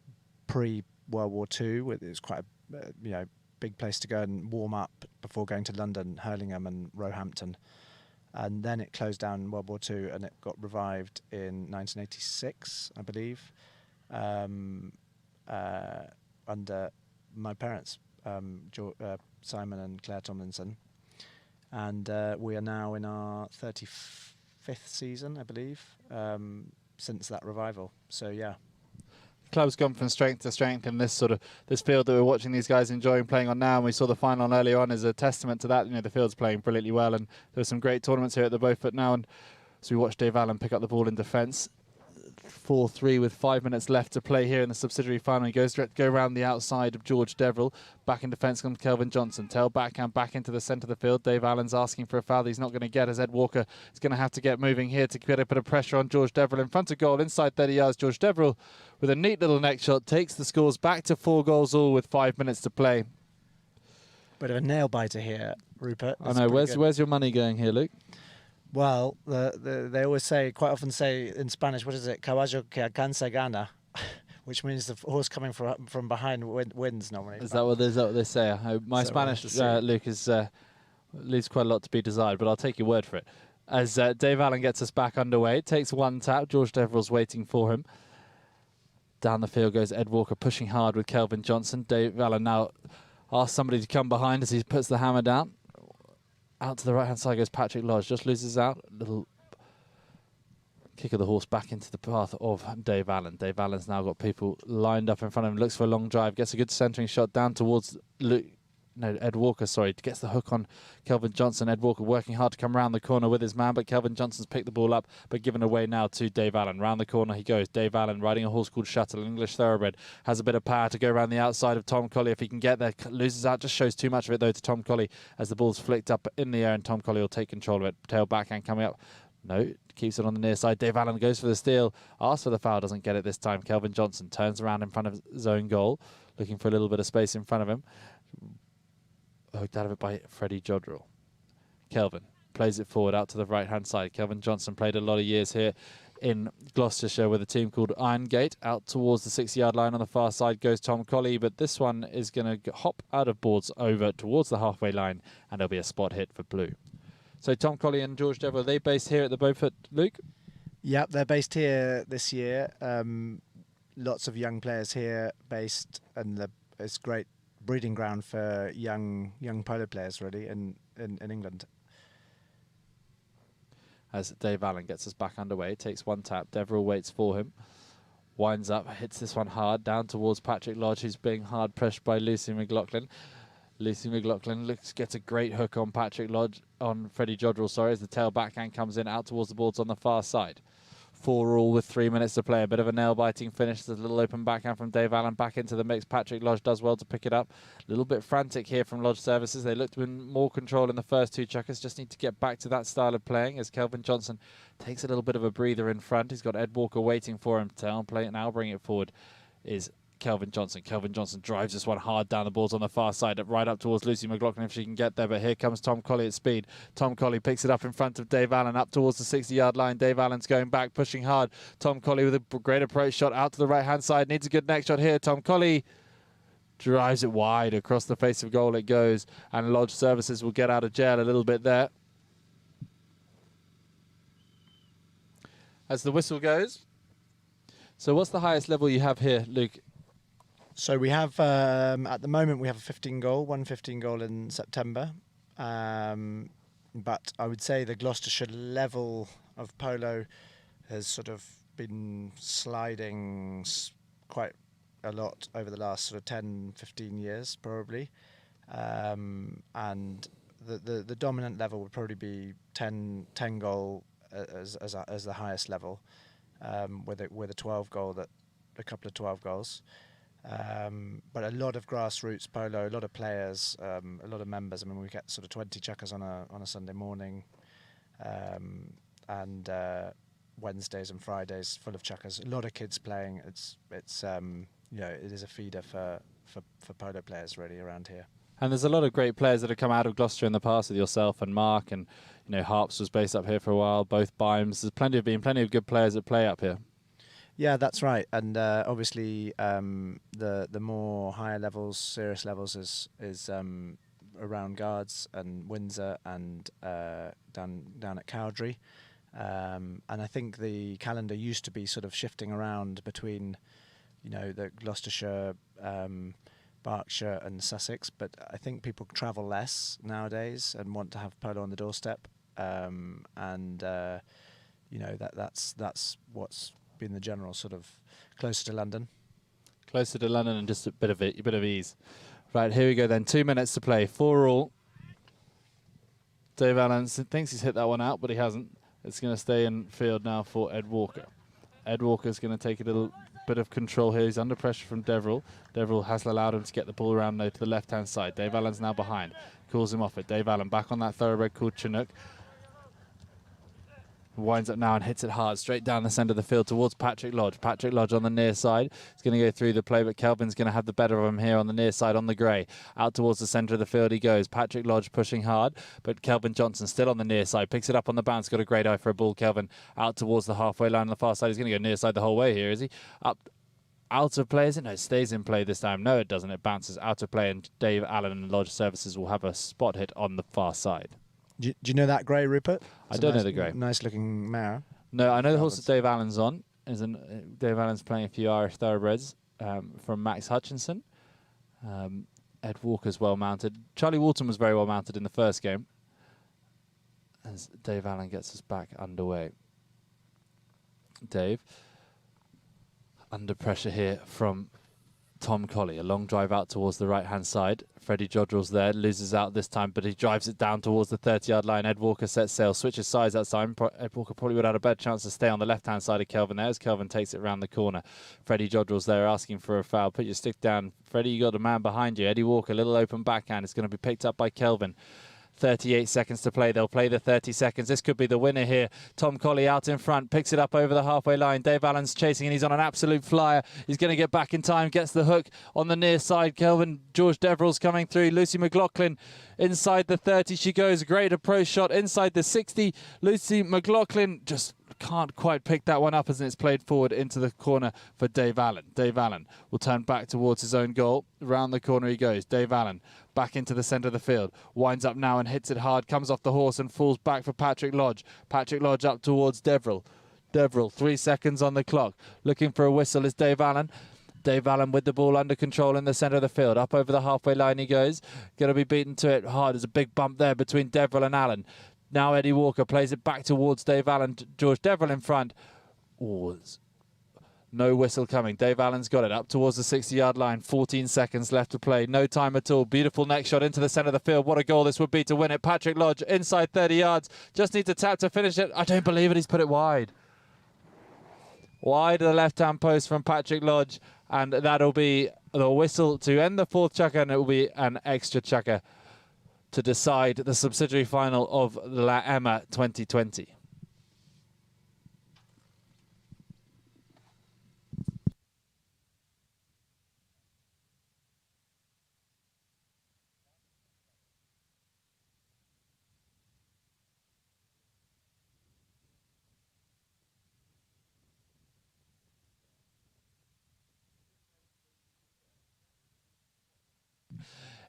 pre-World War II. It was quite a big place to go and warm up before going to London, Hurlingham and Roehampton, and then it closed down in World War II, and it got revived in 1986, I believe, under my parents, Simon and Claire Tomlinson. And we are now in our 35th season, I believe, since that revival. So, yeah. the club's gone from strength to strength in this field that we're watching these guys enjoying playing on now. And we saw the final on earlier on as a testament to that. The field's playing brilliantly well, and there's some great tournaments here at the Beaufort now. And so we watched Dave Allen pick up the ball in defence. 4-3 with 5 minutes left to play here in the subsidiary final. He goes to go around the outside of George Deverill. Back in defence comes Kelvin Johnson. Tail backhand back into the centre of the field. Dave Allen's asking for a foul that he's not going to get, as Ed Walker is going to have to get moving here to get a bit of pressure on George Deverill in front of goal. Inside 30 yards, George Deverill with a neat little neck shot takes the scores back to 4 goals all with 5 minutes to play. Bit of a nail biter here, Rupert. I know. Where's your money going here, Luke? Well, they always quite often say in Spanish, what is it? Caballo que alcanza gana, which means the horse coming from behind wins normally. Is that what they say? My Spanish, Luke, leaves quite a lot to be desired, but I'll take your word for it. As Dave Allen gets us back underway, it takes one tap. George Deverill's waiting for him. Down the field goes Ed Walker, pushing hard with Kelvin Johnson. Dave Allen now asks somebody to come behind as he puts the hammer down. Out to the right-hand side goes Patrick Lodge. Just loses out. Little kick of the horse back into the path of Dave Allen. Dave Allen's now got people lined up in front of him. Looks for a long drive. Gets a good centering shot down towards Ed Walker, gets the hook on Kelvin Johnson. Ed Walker working hard to come round the corner with his man, but Kelvin Johnson's picked the ball up, but given away now to Dave Allen. Round the corner he goes. Dave Allen riding a horse called Shuttle, an English thoroughbred. Has a bit of power to go around the outside of Tom Colley if he can get there. Loses out, just shows too much of it though to Tom Colley as the ball's flicked up in the air, and Tom Colley will take control of it. Tail backhand coming up. No, keeps it on the near side. Dave Allen goes for the steal. Asks for the foul, doesn't get it this time. Kelvin Johnson turns around in front of his own goal, looking for a little bit of space in front of him. Hooked out of it by Freddie Jodrell. Kelvin plays it forward out to the right-hand side. Kelvin Johnson played a lot of years here in Gloucestershire with a team called Irongate. Out towards the 6-yard line on the far side goes Tom Colley, but this one is going to hop out of boards over towards the halfway line, and there'll be a spot hit for blue. So Tom Colley and George Deverill, are they based here at the Beaufort, Luke? Yep, they're based here this year. Lots of young players here based, and it's great breeding ground for young polo players really in England. as Dave Allen gets us back underway. Takes one tap. Deverell waits for him. Winds up, hits this one hard, down towards Patrick Lodge, who's being hard pressured by Lucy McLaughlin. Lucy McLaughlin gets a great hook on Patrick Lodge, on Freddie Jodrell, sorry, as the tail backhand comes in out towards the boards on the far side. 4-all with 3 minutes to play. A bit of a nail-biting finish. There's a little open backhand from Dave Allen back into the mix. Patrick Lodge does well to pick it up. A little bit frantic here from Lodge Services. They looked to be in more control in the first two chukkers. Just need to get back to that style of playing as Kelvin Johnson takes a little bit of a breather in front. He's got Ed Walker waiting for him. Tail play now, bring it forward is Kelvin Johnson. Kelvin Johnson drives this one hard down the boards on the far side, right up towards Lucy McLaughlin if she can get there. But here comes Tom Colley at speed. Tom Colley picks it up in front of Dave Allen, up towards the 60-yard line. Dave Allen's going back, pushing hard. Tom Colley with a great approach shot out to the right-hand side. Needs a good next shot here. Tom Colley drives it wide. Across the face of goal it goes. And Lodge Services will get out of jail a little bit there. As the whistle goes. So what's the highest level you have here, Luke? So we have, at the moment, we have a 15 goal, one 15 goal in September. But I would say the Gloucestershire level of polo has sort of been sliding quite a lot over the last sort of 10, 15 years, probably. And the dominant level would probably be 10 goal as the highest level, with a 12 goal, a couple of 12 goals. But a lot of grassroots polo, a lot of players, a lot of members. I mean, we get sort of 20 chukkers on a Sunday morning, and Wednesdays and Fridays full of chukkers. A lot of kids playing. It's you know, it is a feeder for polo players really around here. And there's a lot of great players that have come out of Gloucester in the past with yourself and Mark, and you know Harps was based up here for a while. Both Bimes. There's plenty of good players that play up here. Yeah, that's right. And obviously, the more higher levels, serious levels, is around Guards and Windsor and down at Cowdrey. And I think the calendar used to be sort of shifting around between, you know, the Gloucestershire, Berkshire and Sussex. But I think people travel less nowadays and want to have polo on the doorstep. You know, that's what's been the general sort of closer to London. Closer to London and just a bit of ease. Right, here we go then. 2 minutes to play. 4-all. Dave Allen thinks he's hit that one out, but he hasn't. It's going to stay in field now for Ed Walker. Ed Walker's going to take a little bit of control here. He's under pressure from Deverell. Deverell has allowed him to get the ball around though to the left-hand side. Dave Allen's now behind. Calls him off it. Dave Allen back on that thoroughbred called Chinook. Winds up now and hits it hard, straight down the centre of the field towards Patrick Lodge. Patrick Lodge on the near side. He's going to go through the play, but Kelvin's going to have the better of him here on the near side on the grey. Out towards the centre of the field he goes. Patrick Lodge pushing hard, but Kelvin Johnson still on the near side. Picks it up on the bounce, got a great eye for a ball. Kelvin out towards the halfway line on the far side. He's going to go near side the whole way here, is he? Up. Out of play, is it? No, it stays in play this time. No, it doesn't. It bounces out of play, and Dave Allen and Lodge Services will have a spot hit on the far side. Do you know that grey, Rupert? I don't know the grey. Nice looking mare. No, I know the horse that Dave Allen's on. Dave Allen's playing a few Irish thoroughbreds from Max Hutchinson. Ed Walker's well mounted. Charlie Walton was very well mounted in the first game. As Dave Allen gets us back underway. Dave, under pressure here from Tom Colley. A long drive out towards the right-hand side. Freddie Jodrell's there, loses out this time, but he drives it down towards the 30-yard line. Ed Walker sets sail, switches sides that time. Ed Walker probably would have had a better chance to stay on the left-hand side of Kelvin there as Kelvin takes it round the corner. Freddie Jodrell's there asking for a foul. Put your stick down. Freddie, you got a man behind you. Eddie Walker, little open backhand. It's going to be picked up by Kelvin. 38 seconds to play. They'll play the 30 seconds. This could be the winner here. Tom Colley out in front, picks it up over the halfway line. Dave Allen's chasing and he's on an absolute flyer. He's going to get back in time, gets the hook on the near side. George Deverell's coming through. Lucy McLaughlin inside the 30. She goes. Great approach shot inside the 60. Lucy McLaughlin just can't quite pick that one up as it's played forward into the corner for Dave Allen. Dave Allen will turn back towards his own goal. Round the corner he goes. Dave Allen back into the centre of the field. Winds up now and hits it hard. Comes off the horse and falls back for Patrick Lodge. Patrick Lodge up towards Deverell. Deverell, 3 seconds on the clock. Looking for a whistle is Dave Allen. Dave Allen with the ball under control in the centre of the field. Up over the halfway line he goes. Going to be beaten to it hard. There's a big bump there between Deverell and Allen. Now Eddie Walker plays it back towards Dave Allen. George Deverill in front. Oh, no whistle coming. Dave Allen's got it up towards the 60-yard line. 14 seconds left to play. No time at all. Beautiful neck shot into the centre of the field. What a goal this would be to win it. Patrick Lodge inside 30 yards. Just needs a tap to finish it. I don't believe it. He's put it wide. Wide of the left-hand post from Patrick Lodge. And that'll be the whistle to end the fourth chukker, and it will be an extra chukker to decide the subsidiary final of La Ema 2020.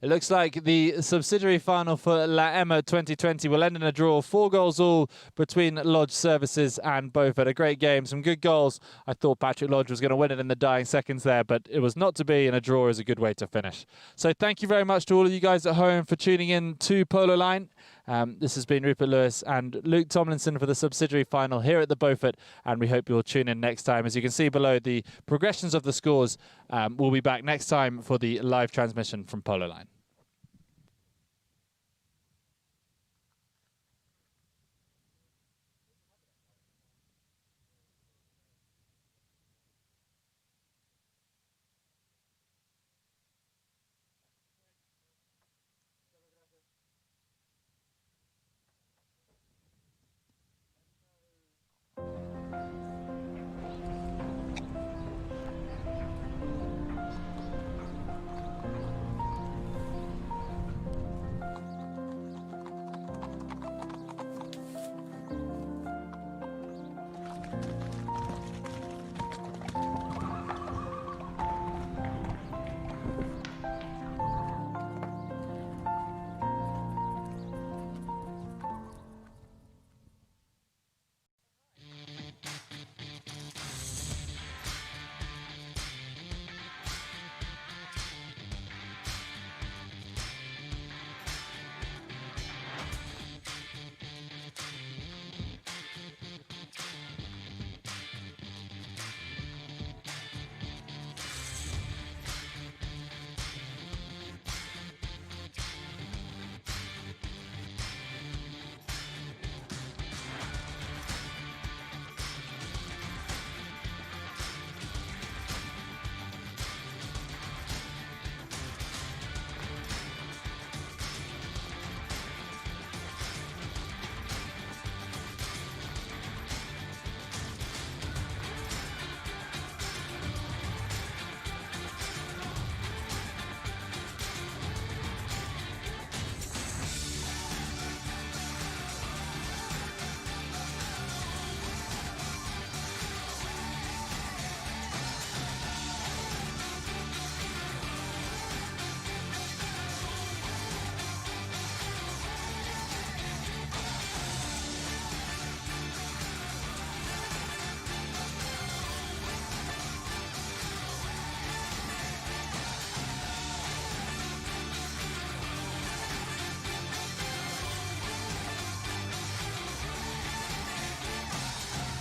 It looks like the subsidiary final for La Ema 2020 will end in a draw. 4 goals all between Lodge Services and Beaufort. A great game, some good goals. I thought Patrick Lodge was going to win it in the dying seconds there, but it was not to be, and a draw is a good way to finish. So thank you very much to all of you guys at home for tuning in to Polo Line. This has been Rupert Lewis and Luke Tomlinson for the subsidiary final here at the Beaufort, and we hope you'll tune in next time. As you can see below, the progressions of the scores will be back next time for the live transmission from Polo Line.